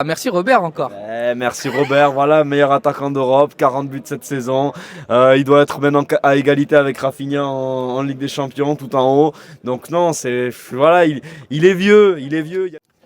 Merci Robert encore. Merci Robert, voilà, meilleur attaquant d'Europe, 40 buts cette saison. Il doit être maintenant à égalité avec Rafinha en Ligue des Champions, tout en haut. Donc non, voilà, il est vieux,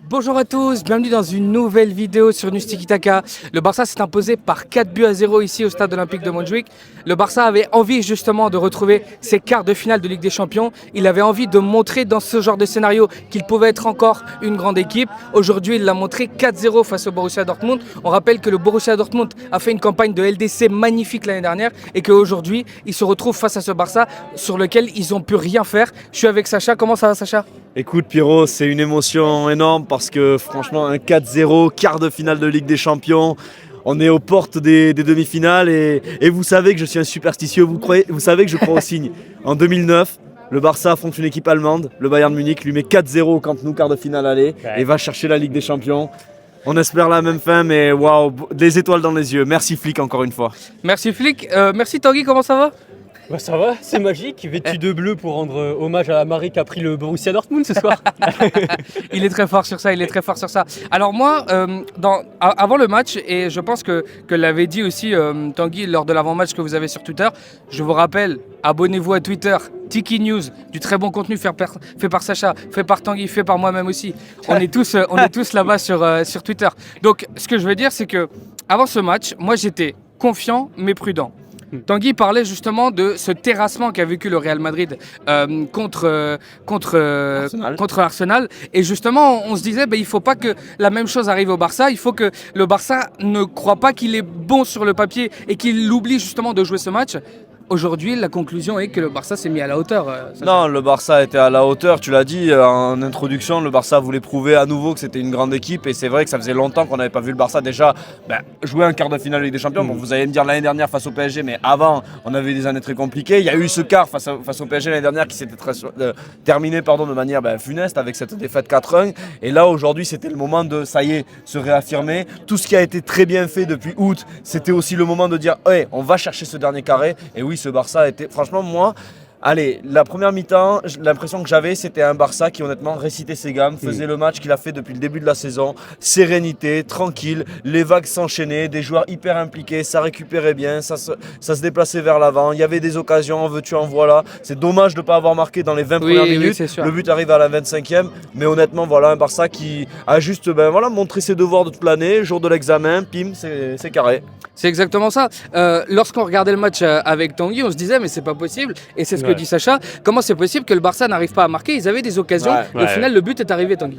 Bonjour à tous, bienvenue dans une nouvelle vidéo sur Nustik Taka. Le Barça s'est imposé par 4-0 ici au stade olympique de Montjuïc. Le Barça avait envie justement de retrouver ses quarts de finale de Ligue des Champions. Il avait envie de montrer dans ce genre de scénario qu'il pouvait être encore une grande équipe. Aujourd'hui, il l'a montré 4-0 face au Borussia Dortmund. On rappelle que le Borussia Dortmund a fait une campagne de LDC magnifique l'année dernière et qu'aujourd'hui, il se retrouve face à ce Barça sur lequel ils n'ont pu rien faire. Je suis avec Sacha, comment ça va Sacha ? Écoute Pierrot, c'est une émotion énorme parce que franchement un 4-0, quart de finale de Ligue des Champions, on est aux portes des demi-finales et vous savez que je suis un superstitieux, vous savez que je crois au signe. En 2009, le Barça affronte une équipe allemande, le Bayern Munich, lui met 4-0 au Camp Nou, quart de finale aller et va chercher la Ligue des Champions. On espère la même fin, mais waouh, des étoiles dans les yeux. Merci Flick encore une fois. Merci Flick, merci Tanguy, comment ça va ? Bah ça va, c'est magique, vêtu de bleu pour rendre hommage à la marée qu'a pris le Borussia Dortmund ce soir. Il est très fort sur ça, Alors moi, avant le match, et je pense que l'avait dit aussi Tanguy lors de l'avant-match que vous avez sur Twitter, je vous rappelle, abonnez-vous à Twitter, Tiki News, du très bon contenu fait par Sacha, fait par Tanguy, fait par moi-même aussi. On est tous là-bas sur Twitter. Donc ce que je veux dire, c'est que avant ce match, moi j'étais confiant mais prudent. Tanguy parlait justement de ce terrassement qu'a vécu le Real Madrid contre Arsenal. Et justement, on se disait, il ne faut pas que la même chose arrive au Barça. Il faut que le Barça ne croit pas qu'il est bon sur le papier et qu'il oublie justement de jouer ce match. Aujourd'hui, la conclusion est que le Barça s'est mis à la hauteur. Non, le Barça était à la hauteur, tu l'as dit en introduction, le Barça voulait prouver à nouveau que c'était une grande équipe et c'est vrai que ça faisait longtemps qu'on n'avait pas vu le Barça déjà jouer un quart de finale de Ligue des Champions. Bon, vous allez me dire l'année dernière face au PSG, mais avant, on avait des années très compliquées. Il y a eu ce quart face au PSG l'année dernière qui s'était terminé de manière funeste avec cette défaite 4-1. Et là, aujourd'hui, c'était le moment de, ça y est, se réaffirmer. Tout ce qui a été très bien fait depuis août, c'était aussi le moment de dire, hey, on va chercher ce dernier carré. Et oui, ce Barça était, franchement, moi, la première mi-temps, l'impression que j'avais, c'était un Barça qui honnêtement récitait ses gammes, faisait le match qu'il a fait depuis le début de la saison, sérénité, tranquille, les vagues s'enchaînaient, des joueurs hyper impliqués, ça récupérait bien, ça se déplaçait vers l'avant, il y avait des occasions, en veux-tu, en voilà. C'est dommage de ne pas avoir marqué dans les 20 premières minutes, le but arrive à la 25e, mais honnêtement, voilà, un Barça qui a juste montré ses devoirs de toute l'année, jour de l'examen, pim, c'est carré. C'est exactement ça. Lorsqu'on regardait le match avec Tanguy, on se disait mais c'est pas possible. Et c'est ce que dit Sacha. Comment c'est possible que le Barça n'arrive pas à marquer ? Ils avaient des occasions. Et au final, le but est arrivé, Tanguy.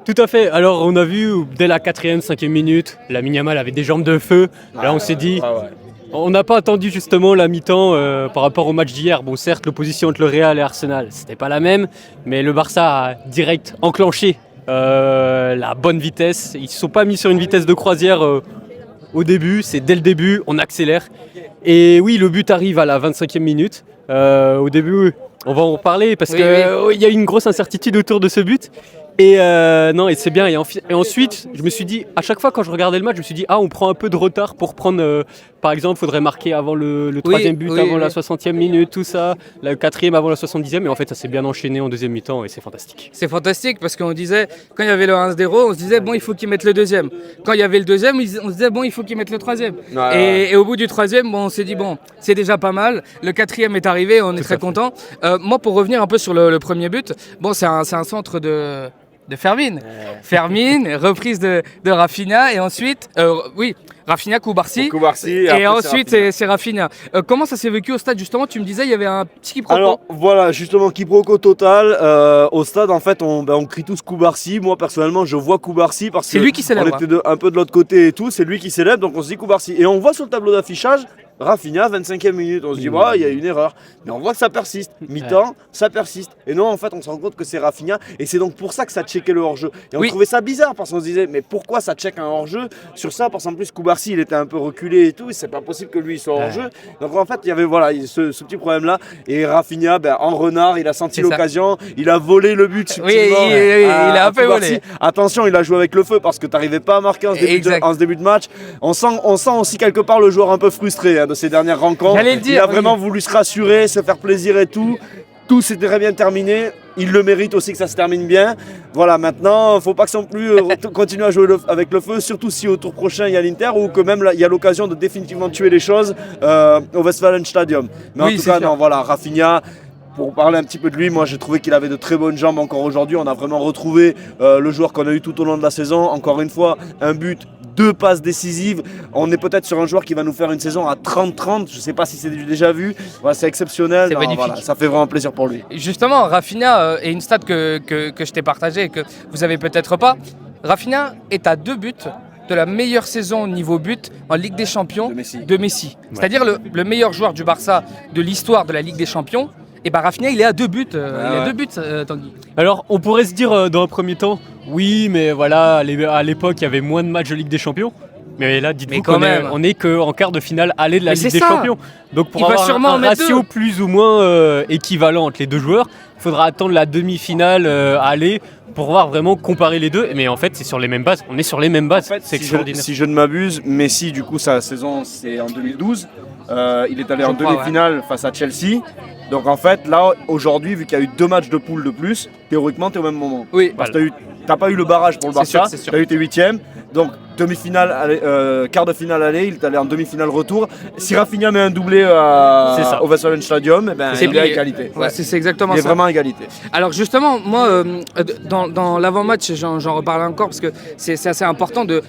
Tout à fait. Alors on a vu dès la 4e, 5e minute, Lamine Yamal avait des jambes de feu. Là on s'est dit, on n'a pas attendu justement la mi-temps par rapport au match d'hier. Bon certes, l'opposition entre le Real et Arsenal, c'était pas la même. Mais le Barça a direct enclenché la bonne vitesse. Ils ne se sont pas mis sur une vitesse de croisière au début, c'est dès le début, on accélère. Et oui, le but arrive à la 25e minute. Au début, on va en parler parce qu'il y a une grosse incertitude autour de ce but. Et c'est bien. Et ensuite, je me suis dit, à chaque fois quand je regardais le match, je me suis dit, on prend un peu de retard pour prendre, par exemple, il faudrait marquer avant le 3e but, avant la 60e minute, tout ça, le 4e avant la 70e. Et en fait, ça s'est bien enchaîné en deuxième mi-temps et c'est fantastique. C'est fantastique parce qu'on disait, quand il y avait le 1-0, on se disait, il faut qu'ils mettent le deuxième. Quand il y avait le deuxième, on se disait, il faut qu'ils mettent le troisième. Et au bout du troisième, on s'est dit, c'est déjà pas mal. Le 4e est arrivé, on est très content. Moi, pour revenir un peu sur le premier but, c'est un centre de Fermin. Fermin, reprise de Rafinha et ensuite, Rafinha, Koubarsi et ensuite c'est Rafinha. Comment ça s'est vécu au stade justement ? Tu me disais il y avait un petit quiproquo. Alors voilà, justement quiproquo total. Au stade en fait on crie tous Koubarsi. Moi personnellement je vois Koubarsi parce que c'est lui qui célèbre. On était un peu de l'autre côté et tout, c'est lui qui célèbre donc on se dit Koubarsi. Et on voit sur le tableau d'affichage Rafinha, 25e minute, on se dit il y a une erreur. Mais on voit que ça persiste. Mi-temps, ça persiste. Et non, en fait, on se rend compte que c'est Rafinha. Et c'est donc pour ça que ça checkait le hors-jeu. Et on trouvait ça bizarre parce qu'on se disait, mais pourquoi ça check un hors-jeu sur ça ? Parce qu'en plus, Koubarsi, il était un peu reculé et tout. Et c'est pas possible que lui, il soit hors-jeu. Donc en fait, il y avait ce petit problème-là. Et Rafinha, en renard, il a senti l'occasion. Il a volé le but subtilement. Il a un peu volé. Attention, il a joué avec le feu parce que tu n'arrivais pas à marquer en ce début de match. On sent aussi quelque part le joueur un peu frustré de ces dernières rencontres. J'allais le dire, il a vraiment voulu se rassurer, se faire plaisir et tout. tout s'est très bien terminé. Il le mérite aussi que ça se termine bien. Voilà, maintenant, il ne faut pas que non plus continuer à jouer avec le feu, surtout si au tour prochain il y a l'Inter ou que même il y a l'occasion de définitivement tuer les choses au Westfalenstadion. Mais Oui, en tout c'est cas, sûr. non, voilà, Rafinha. Pour parler un petit peu de lui, moi j'ai trouvé qu'il avait de très bonnes jambes encore aujourd'hui. On a vraiment retrouvé le joueur qu'on a eu tout au long de la saison. Encore une fois, un but, 2 passes décisives. On est peut-être sur un joueur qui va nous faire une saison à 30-30. Je ne sais pas si c'est déjà vu. Voilà, c'est exceptionnel. C'est Non, magnifique. voilà, ça fait vraiment plaisir pour lui. Justement, Rafinha est une stat que je t'ai partagée et que vous avez peut-être pas. Rafinha est à 2 buts de la meilleure saison au niveau but en Ligue des Champions De Messi. C'est-à-dire le meilleur joueur du Barça de l'histoire de la Ligue des Champions. Et bah Rafinha, il est à 2 buts. Il est à 2 buts, Tanguy. Alors, on pourrait se dire dans un premier temps, oui, mais voilà, à l'époque, il y avait moins de matchs de Ligue des Champions. Mais là, dites-vous Mais quand même. on est qu'en quart de finale aller de la Mais Ligue c'est des ça. Champions. Donc, pour Il va avoir sûrement en un mettre ratio deux. plus ou moins équivalent entre les deux joueurs, il faudra attendre la demi-finale aller pour voir vraiment comparer les deux. Mais en fait, c'est sur les mêmes bases. On est sur les mêmes bases. En fait, c'est si extraordinaire. je ne m'abuse, Messi, du coup, sa saison, c'est en 2012. Il est allé en crois, demi-finale face à Chelsea. Donc en fait, là, aujourd'hui, vu qu'il y a eu 2 matchs de poule de plus, théoriquement, tu es au même moment. Oui, Parce que t'as pas eu le barrage pour le C'est sûr, Barça, c'est sûr. tu as eu tes 8e. Donc demi-finale, quart de finale aller, il est allé en demi-finale retour. Si Rafinha met un doublé C'est ça. au Westfalenstadion, eh ben, C'est il est à plié. égalité. Ouais, c'est exactement Il est ça. vraiment à égalité. Alors justement, moi, dans l'avant-match, j'en reparle encore parce que c'est assez important de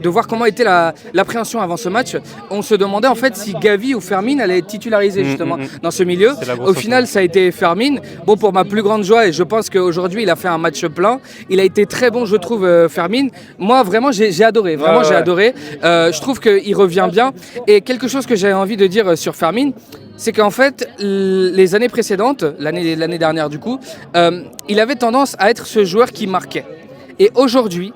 voir comment était l'appréhension avant ce match. On se demandait en fait si Gavi ou Fermin allaient être titularisés justement dans ce milieu. C'est la grosse Au final, ça a été Fermin. Bon, pour ma plus grande joie, et je pense qu'aujourd'hui, il a fait un match plein. Il a été très bon, je trouve, Fermin. Moi, vraiment, j'ai adoré. Vraiment, Ouais, j'ai ouais. adoré. Je trouve qu'il revient bien. Et quelque chose que j'avais envie de dire sur Fermin, c'est qu'en fait, les années précédentes, l'année dernière du coup, il avait tendance à être ce joueur qui marquait. Et aujourd'hui,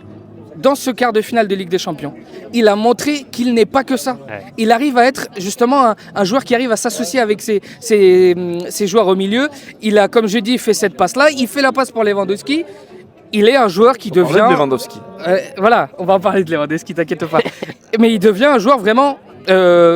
dans ce quart de finale de Ligue des Champions, il a montré qu'il n'est pas que ça. Ouais. Il arrive à être justement un joueur qui arrive à s'associer avec ses joueurs au milieu. Il a, comme je dis, fait cette passe-là. Il fait la passe pour Lewandowski. Il est un joueur qui On parlait devient... de Lewandowski. Voilà, on va en parler de Lewandowski, t'inquiète pas. Mais il devient un joueur vraiment,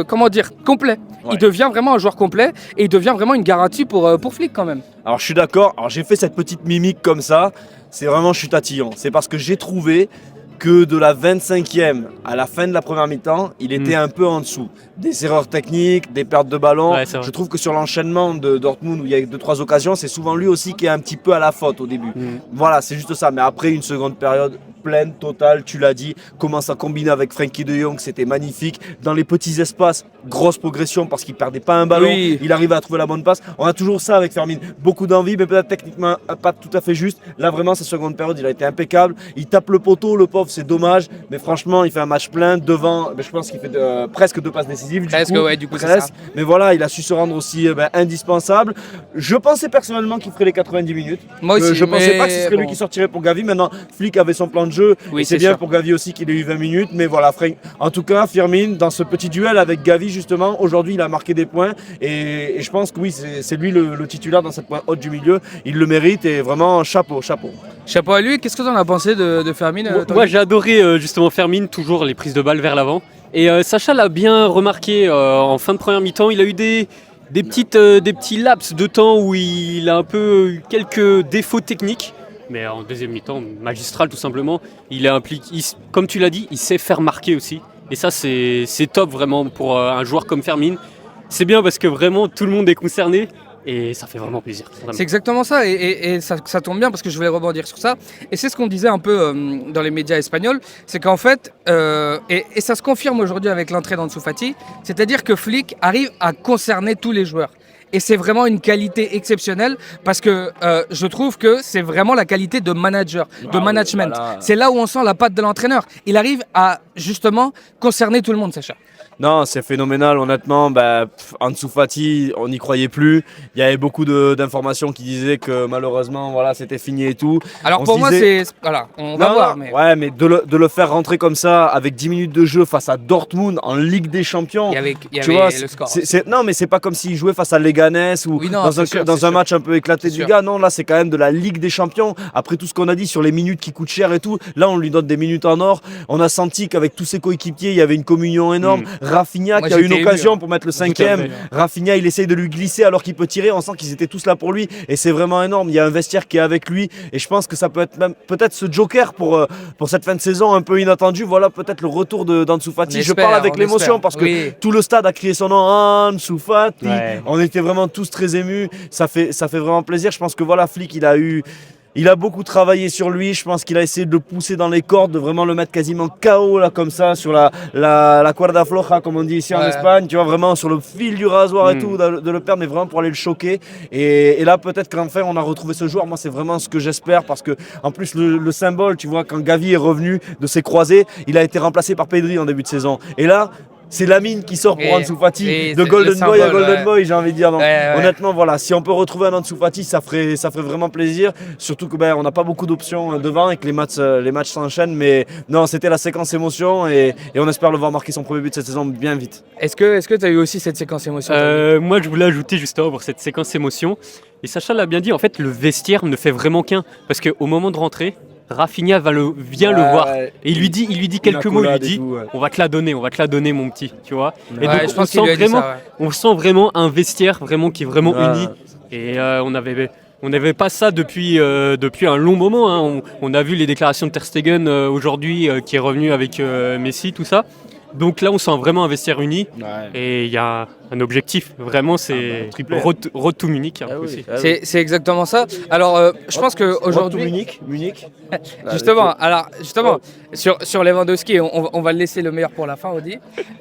comment dire, complet. Ouais. Il devient vraiment un joueur complet et il devient vraiment une garantie pour Flick quand même. Alors je suis d'accord, alors j'ai fait cette petite mimique comme ça, c'est vraiment je suis tatillon. C'est parce que j'ai trouvé que de la 25e à la fin de la première mi-temps, il était un peu en dessous. Des erreurs techniques, des pertes de ballon. Ouais, c'est vrai. Je trouve que sur l'enchaînement de Dortmund où il y a eu 2-3 occasions, c'est souvent lui aussi qui est un petit peu à la faute au début. Voilà, c'est juste ça. Mais après une seconde période pleine, totale, tu l'as dit, commence à combiner avec Frenkie de Jong, c'était magnifique. Dans les petits espaces, grosse progression parce qu'il perdait pas un ballon, Oui. il arrivait à trouver la bonne passe. On a toujours ça avec Fermin, beaucoup d'envie, mais peut-être techniquement pas tout à fait juste. Là vraiment, sa seconde période, il a été impeccable. Il tape le poteau, le pauvre, c'est dommage, mais franchement, il fait un match plein devant. Je pense qu'il fait presque 2 passes décisives. Presque, ouais, du coup, c'est presque. ça. Mais voilà, il a su se rendre aussi indispensable. Je pensais personnellement qu'il ferait les 90 minutes. Moi aussi, Je pensais mais pas que ce serait lui bon. qui sortirait pour Gavi. Maintenant, Flick avait son plan de jeu. Oui, Et c'est c'est bien sûr. pour Gavi aussi qu'il ait eu 20 minutes. Mais voilà, en tout cas, Firmin, dans ce petit duel avec Gavi, justement, aujourd'hui, il a marqué des points. Et je pense que oui, c'est lui le titulaire dans cette pointe haute du milieu. Il le mérite et vraiment, chapeau, chapeau. Chapeau à lui, qu'est-ce que tu en as pensé de Fermin Moi, j'ai adoré justement Fermin, toujours les prises de balles vers l'avant. Et Sacha l'a bien remarqué en fin de première mi-temps. Il a eu des petits laps de temps où il a un peu eu quelques défauts techniques. Mais en deuxième mi-temps, magistral tout simplement. Il est impliqué, comme tu l'as dit, il sait faire marquer aussi. Et ça, c'est top vraiment pour un joueur comme Fermin. C'est bien parce que vraiment tout le monde est concerné. Et ça fait vraiment plaisir. Vraiment. C'est exactement ça, et ça tombe bien parce que je voulais rebondir sur ça. Et c'est ce qu'on disait un peu dans les médias espagnols, c'est qu'en fait, et ça se confirme aujourd'hui avec l'entrée d'Ansu Fati, c'est-à-dire que Flick arrive à concerner tous les joueurs. Et c'est vraiment une qualité exceptionnelle parce que je trouve que c'est vraiment la qualité de manager, de management. voilà. C'est là où on sent la patte de l'entraîneur. Il arrive à justement concerner tout le monde, Sacha. Non, c'est phénoménal, honnêtement. Ansu Fati, on n'y croyait plus. Il y avait beaucoup d'informations qui disaient que malheureusement, voilà, c'était fini et tout. Alors On pour se moi, disait- c'est... Voilà, on va voir. Mais... Ouais, mais de le faire rentrer comme ça, avec 10 minutes de jeu face à Dortmund en Ligue des Champions. Il y avait tu vois, le score. non, mais c'est pas comme s'il jouait face à Leganés Leganés ou Oui, non, dans c'est sûr, dans c'est un sûr. match un peu éclaté C'est du sûr. gars. Non, là, c'est quand même de la Ligue des Champions. Après tout ce qu'on a dit sur les minutes qui coûtent cher et tout, là, on lui donne des minutes en or. On a senti qu'avec tous ses coéquipiers, il y avait une communion énorme. Rafinha Moi, qui a eu une j'étais ému, occasion hein. pour mettre le à fait. cinquième. Rafinha, il essaye de lui glisser alors qu'il peut tirer. On sent qu'ils étaient tous là pour lui et c'est vraiment énorme. Il y a un vestiaire qui est avec lui et je pense que ça peut être même peut-être ce joker pour cette fin de saison un peu inattendue. Voilà peut-être le retour d'Ansu Fati. On Je parle espère, avec on l'émotion espère. parce que Oui. tout le stade a crié son nom, Ansu Fati. Ouais. On était vraiment tous très émus. Ça fait vraiment plaisir. Je pense que voilà, Flick, il a beaucoup travaillé sur lui. Je pense qu'il a essayé de le pousser dans les cordes, de vraiment le mettre quasiment KO là, comme ça, sur la cuerda floja, comme on dit ici en Ouais. Espagne. Tu vois, vraiment sur le fil du rasoir et tout, de le perdre, mais vraiment pour aller le choquer. Et là, peut-être qu'enfin, on a retrouvé ce joueur. Moi, c'est vraiment ce que j'espère parce que, en plus, le symbole, tu vois, quand Gavi est revenu de ses croisés, il a été remplacé par Pedri en début de saison. Et là, c'est Lamine qui sort pour Et- Ansu Fati, et de c'est Golden le Boy à symbole, Golden ouais. Boy, j'ai envie de dire. Donc, Ouais. honnêtement, voilà, si on peut retrouver un Ansu Fati, ça ferait vraiment plaisir. Surtout que on n'a pas beaucoup d'options devant et que les matchs s'enchaînent. Mais non, c'était la séquence émotion et on espère le voir marquer son premier but cette saison bien vite. Est-ce que tu as eu aussi cette séquence émotionnelle Moi, je voulais ajouter justement pour cette séquence émotion. Et Sacha l'a bien dit, en fait, le vestiaire ne fait vraiment qu'un. Parce qu'au moment de rentrer, Rafinha vient le voir. Et il lui dit quelques mots, il lui dit on va te la donner, mon petit, tu vois. Et donc, je pense qu'il lui a dit ça, ouais. on sent vraiment un vestiaire vraiment qui est vraiment Ouais. uni. Et on n'avait pas ça depuis un long moment. Hein. On a vu les déclarations de Ter Stegen aujourd'hui qui est revenu avec Messi, tout ça. Donc là, on sent vraiment un vestiaire uni. Et il y a un objectif, vraiment, c'est triplé. Road to Munich. Ah oui, aussi. ah oui. C'est exactement ça. Alors, je pense qu'aujourd'hui, Munich. justement, sur Lewandowski, on va le laisser le meilleur pour la fin, Audi.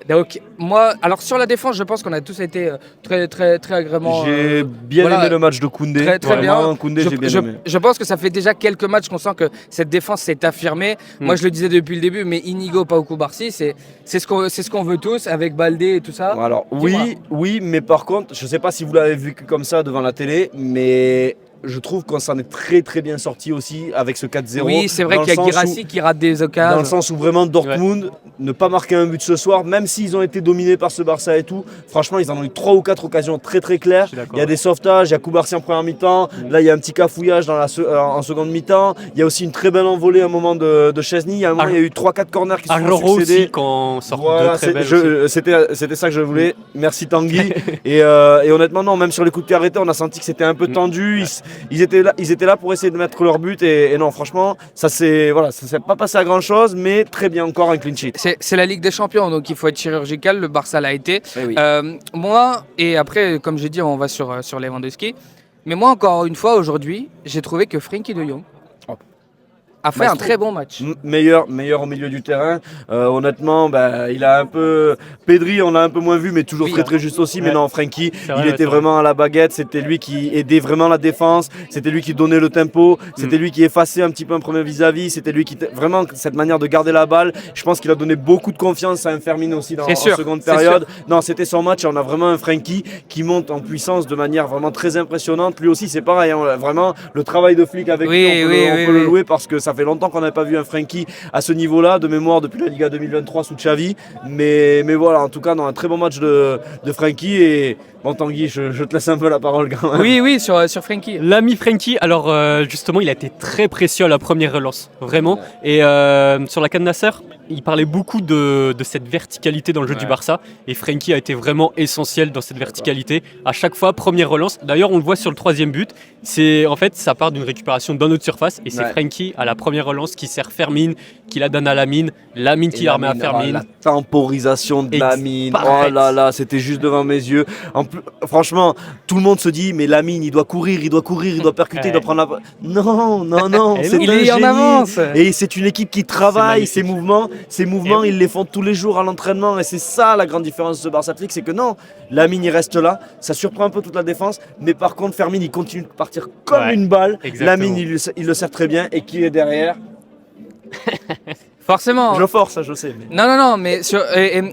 Donc, moi, alors sur la défense, je pense qu'on a tous été très agréablement. J'ai bien voilà, aimé le match de Koundé. Très Vraiment, bien. Koundé, j'ai bien aimé. Je pense que ça fait déjà quelques matchs qu'on sent que cette défense s'est affirmée. Moi, je le disais depuis le début, mais Inigo, Pau Cubarsí, c'est ce qu'on veut tous avec Baldé et tout ça. Alors Dis-moi. oui, mais par contre, je ne sais pas si vous l'avez vu comme ça devant la télé, mais je trouve qu'on s'en est très bien sorti aussi avec ce 4-0. Oui, c'est vrai dans qu'il y le a sens Guirassy qui rate des Dans le occasions. sens où vraiment Dortmund ne pas marquer un but ce soir, même s'ils ont été dominés par ce Barça et tout, franchement ils en ont eu 3 ou 4 occasions très claires. Je suis d'accord. Il y a des sauvetages, il y a Cubarsí en première mi-temps, là il y a un petit cafouillage en seconde mi-temps, il y a aussi une très belle envolée à un moment de Chesney, il y a un moment il y a eu 3-4 corners qui se sont Arroro succédés. aussi, quand on sort Voilà, de très belles aussi. c'était ça que je voulais. Merci Tanguy. et honnêtement, non, même sur les coups de pied arrêtés, on a senti que c'était un peu tendu. Ils étaient là pour essayer de mettre leur but. Et non, franchement, ça s'est pas passé à grand chose, mais très bien encore un clean sheet. C'est la Ligue des Champions, donc il faut être chirurgical. Le Barça l'a été. Eh oui. Moi, et après, comme j'ai dit, on va sur Lewandowski. Mais moi, encore une fois, aujourd'hui, j'ai trouvé que Frenkie de Jong a fait un Maestro. très bon match. Meilleur au milieu du terrain. Honnêtement, il a un peu. Pedri, on l'a un peu moins vu, mais toujours Oui, très juste aussi. Mais Ouais. non, Frenkie, C'est vrai, il ouais, était c'est vrai. vraiment à la baguette. C'était lui qui aidait vraiment la défense. C'était lui qui donnait le tempo. C'était lui qui effaçait un petit peu un premier vis-à-vis. C'était lui qui. Vraiment, cette manière de garder la balle. Je pense qu'il a donné beaucoup de confiance à Fermin aussi C'est en sûr, seconde c'est période. Non, c'était son match. On a vraiment un Frenkie qui monte en puissance de manière vraiment très impressionnante. Lui aussi, c'est pareil. Hein, vraiment, le travail de flic avec Oui, lui, on peut le oui. louer parce que ça fait longtemps qu'on n'avait pas vu un Frenkie à ce niveau-là, de mémoire depuis la Liga 2023 sous Xavi. Mais voilà, en tout cas, dans un très bon match de Frenkie. Et bon, Tanguy, je te laisse un peu la parole quand même. Oui, sur Frenkie. L'ami Frenkie, alors justement, il a été très précieux à la première relance, vraiment. Et sur la Nasser, il parlait beaucoup de cette verticalité dans le jeu du Barça. Et Frenkie a été vraiment essentiel dans cette verticalité. À chaque fois, première relance. D'ailleurs, on le voit sur le troisième but. En fait, ça part d'une récupération dans notre surface. Et c'est Frenkie, à la première relance, qui sert Fermin, qui la donne à Lamine. Lamine qui la remet à Fermin. La temporisation de Lamine, Parfait. oh là là, c'était juste devant mes yeux. Franchement, tout le monde se dit, mais Lamine, il doit courir, il doit percuter, il doit prendre la. Non, Et c'est non. Il un est en génie. avance. Et c'est une équipe qui travaille C'est ces mouvements, ils les font tous les jours à l'entraînement. Et c'est ça la grande différence de ce Barça Flick, c'est que non, Lamine il reste là, ça surprend un peu toute la défense, mais par contre Fermin il continue de partir comme Ouais, une balle. exactement. Lamine il le sert très bien et qui est derrière. Forcément. Je force, ça je sais. Mais... Non, mais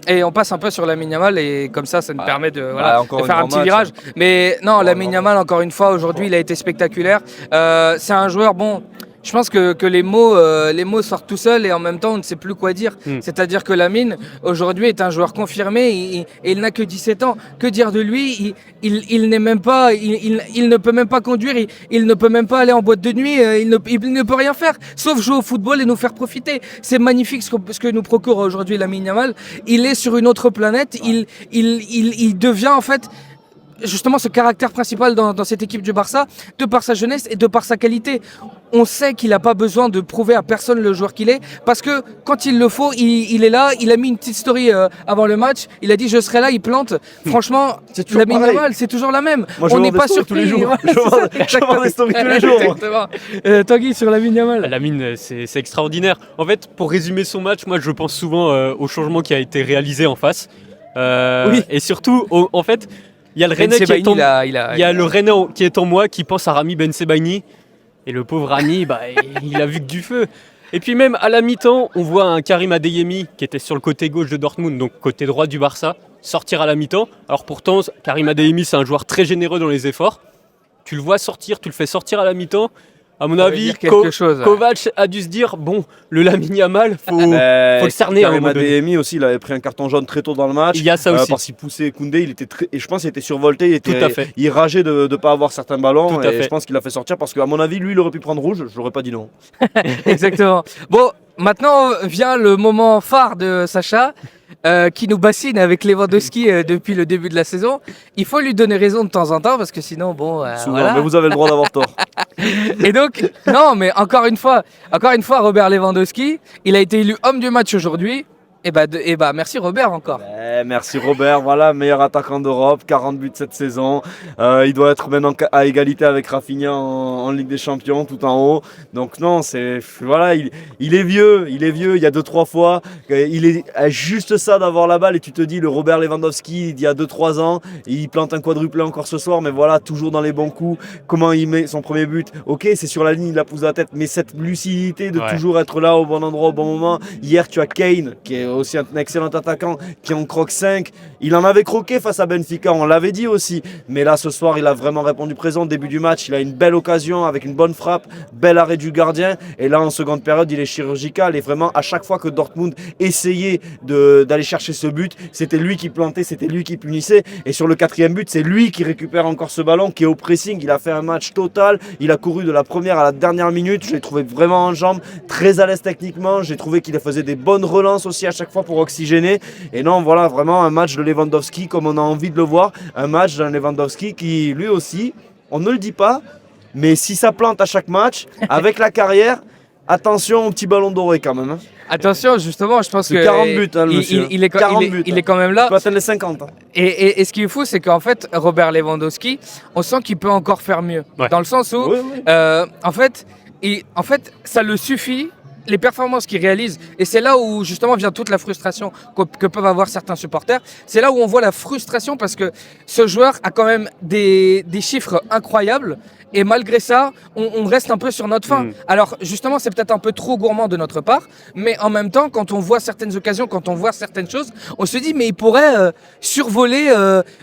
et on passe un peu sur Lamine Yamal et comme ça nous permet de, encore de un faire un grand petit match. virage. Mais non, Lamine Yamal, encore une fois, aujourd'hui, il a été spectaculaire. C'est un joueur, bon, je pense que les mots sortent tout seuls et en même temps on ne sait plus quoi dire. C'est-à-dire que Lamine aujourd'hui est un joueur confirmé et il n'a que 17 ans. Que dire de lui? Il n'est même pas, il ne peut même pas conduire, il ne peut même pas aller en boîte de nuit, il ne peut rien faire sauf jouer au football et nous faire profiter. C'est magnifique ce que nous procure aujourd'hui Lamine Yamal. Il est sur une autre planète, il devient en fait justement ce caractère principal dans cette équipe du Barça, de par sa jeunesse et de par sa qualité. On sait qu'il n'a pas besoin de prouver à personne le joueur qu'il est, parce que quand il le faut, il est là. Il a mis une petite story avant le match, il a dit je serai là, il plante. Franchement, Lamine Yamal, c'est toujours la même. Moi, on n'est pas surpris. tous les jours. Je vends des stories tous les jours. Exactement. Tanguy, sur Lamine Yamal. Lamine, c'est extraordinaire. En fait, pour résumer son match, moi je pense souvent au changement qui a été réalisé en face. Oui. Et surtout, en fait, il y a le Rennais qui est en moi qui pense à Rami Ben Sebaini. Et le pauvre Rami, il a vu que du feu. Et puis même à la mi-temps, on voit un Karim Adeyemi qui était sur le côté gauche de Dortmund, donc côté droit du Barça, sortir à la mi-temps. Alors pourtant, Karim Adeyemi, c'est un joueur très généreux dans les efforts. Tu le vois sortir, tu le fais sortir à la mi-temps. À mon avis, Kovac a dû se dire, bon, le Lamine Yamal, faut le cerner à un moment donné. Adeyemi aussi, il avait pris un carton jaune très tôt dans le match. Il y a ça aussi. Parce qu'il poussait Koundé, et je pense qu'il était survolté, Tout à fait. il rageait de ne pas avoir certains ballons. Tout à fait. Je pense qu'il l'a fait sortir parce qu'à mon avis, lui, il aurait pu prendre rouge, je n'aurais pas dit non. Exactement. Bon, maintenant vient le moment phare de Sacha. Qui nous bassine avec Lewandowski depuis le début de la saison. Il faut lui donner raison de temps en temps parce que sinon, bon, Souvent, voilà. mais vous avez le droit d'avoir tort. Et donc, non, mais encore une fois, Robert Lewandowski, il a été élu homme du match aujourd'hui. Et merci Robert encore. Merci Robert, voilà, meilleur attaquant d'Europe, 40 buts cette saison. Il doit être maintenant à égalité avec Rafinha en Ligue des Champions, tout en haut. Donc non, il est vieux, il y a 2-3 fois. Il est juste ça d'avoir la balle et tu te dis, le Robert Lewandowski, il y a 2-3 ans, il plante un quadruplé encore ce soir, mais voilà, toujours dans les bons coups. Comment il met son premier but? Ok, c'est sur la ligne, il a poussé la tête, mais cette lucidité de toujours être là au bon endroit, au bon moment. Hier, tu as Kane, qui est aussi un excellent attaquant qui en croque 5. Il en avait croqué face à Benfica, on l'avait dit aussi. Mais là, ce soir, il a vraiment répondu présent. Début du match, il a une belle occasion avec une bonne frappe, bel arrêt du gardien. Et là, en seconde période, il est chirurgical. Et vraiment, à chaque fois que Dortmund essayait d'aller chercher ce but, c'était lui qui plantait, c'était lui qui punissait. Et sur le 4e but, c'est lui qui récupère encore ce ballon, qui est au pressing. Il a fait un match total. Il a couru de la première à la dernière minute. Je l'ai trouvé vraiment en jambes, très à l'aise techniquement. J'ai trouvé qu'il faisait des bonnes relances aussi à chaque fois pour oxygéner. Et non, voilà, vraiment un match de Lewandowski comme on a envie de le voir. Un match d'un Lewandowski qui, lui aussi, on ne le dit pas, mais si ça plante à chaque match, avec la carrière, attention au petit ballon doré quand même. Hein. Attention, justement, je pense que 40 buts, hein, le monsieur. Il est quand même là. Il peut atteindre les 50. Hein. Et ce qui est fou, c'est qu'en fait, Robert Lewandowski, on sent qu'il peut encore faire mieux. Ouais. Dans le sens où, en fait, ça le suffit. Les performances qu'il réalise, et c'est là où justement vient toute la frustration que peuvent avoir certains supporters, c'est là où on voit la frustration parce que ce joueur a quand même des chiffres incroyables et malgré ça, on reste un peu sur notre faim. Alors justement, c'est peut-être un peu trop gourmand de notre part, mais en même temps, quand on voit certaines occasions, quand on voit certaines choses, on se dit mais il pourrait survoler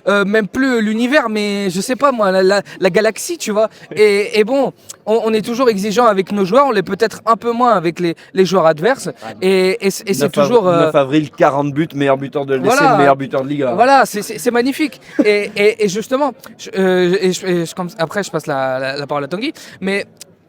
même plus l'univers, mais je sais pas moi, la galaxie, tu vois. Et bon, on est toujours exigeant avec nos joueurs, on l'est peut-être un peu moins avec les joueurs adverses. Et c'est toujours... 9 avril, 40 buts, meilleur buteur de l'essai, le meilleur buteur de Liga. Voilà, c'est magnifique. Et justement, après je passe la parole à Tanguy, mais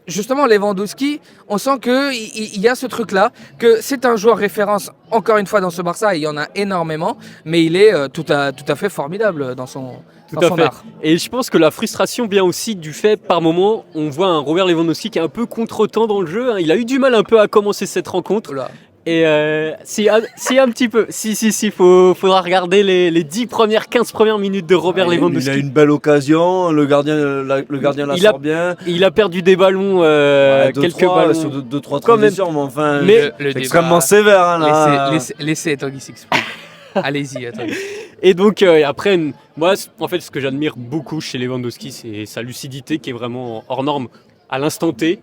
justement Lewandowski, on sent qu'il y a ce truc-là, que c'est un joueur référence, encore une fois dans ce Barça, et il y en a énormément, mais il est tout à fait formidable dans son art. Et je pense que la frustration vient aussi du fait, par moment, on voit un Robert Lewandowski qui est un peu contre-temps dans le jeu. Hein. Il a eu du mal un peu à commencer cette rencontre. Oula. Et si un petit peu, faudra regarder les 15 premières minutes de Robert Lewandowski. Il a une belle occasion, le gardien la sort bien. Il a perdu des ballons, quelques ballons. Sur 2-3 transitions, mais enfin, c'est extrêmement sévère. Hein, là. Laissez Tanguy s'exprimer. Allez-y, Tanguy. Et donc après, moi, en fait, ce que j'admire beaucoup chez Lewandowski, c'est sa lucidité qui est vraiment hors norme. À l'instant T,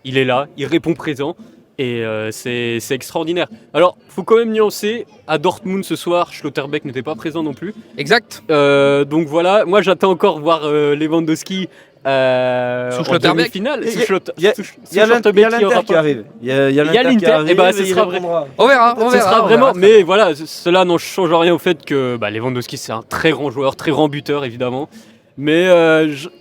il est là, il répond présent. Et c'est extraordinaire. Alors, faut quand même nuancer. À Dortmund ce soir, Schlotterbeck n'était pas présent non plus. Exact. Donc voilà, moi j'attends encore voir Lewandowski en Schlotterbeck. demi-finale. Il y a l'Inter qui arrive. Il y a l'Inter, et bah, ce sera vrai. On verra, on Ce verra. sera on vraiment, verra. mais voilà, cela n'en change rien au fait que Lewandowski c'est un très grand joueur, très grand buteur évidemment. Mais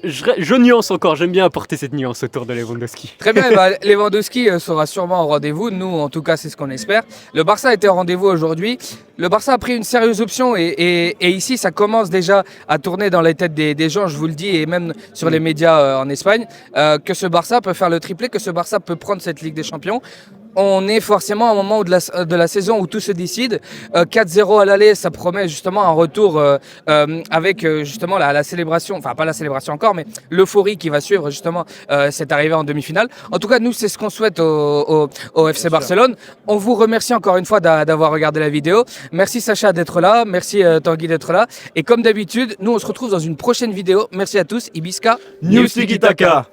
je nuance encore, j'aime bien apporter cette nuance autour de Lewandowski. Très bien, Lewandowski sera sûrement au rendez-vous. Nous, en tout cas, c'est ce qu'on espère. Le Barça était au rendez-vous aujourd'hui. Le Barça a pris une sérieuse option et ici, ça commence déjà à tourner dans les têtes des gens, je vous le dis, et même sur les médias en Espagne, que ce Barça peut faire le triplé, que ce Barça peut prendre cette Ligue des Champions. On est forcément à un moment de la saison où tout se décide. 4-0 à l'aller, ça promet justement un retour avec justement la célébration, enfin pas la célébration encore, mais l'euphorie qui va suivre justement cette arrivée en demi-finale. En tout cas, nous, c'est ce qu'on souhaite au FC Barcelone. On vous remercie encore une fois d'avoir regardé la vidéo. Merci Sacha d'être là, merci Tanguy d'être là. Et comme d'habitude, nous, on se retrouve dans une prochaine vidéo. Merci à tous, Ibiska. News Tiki Taka.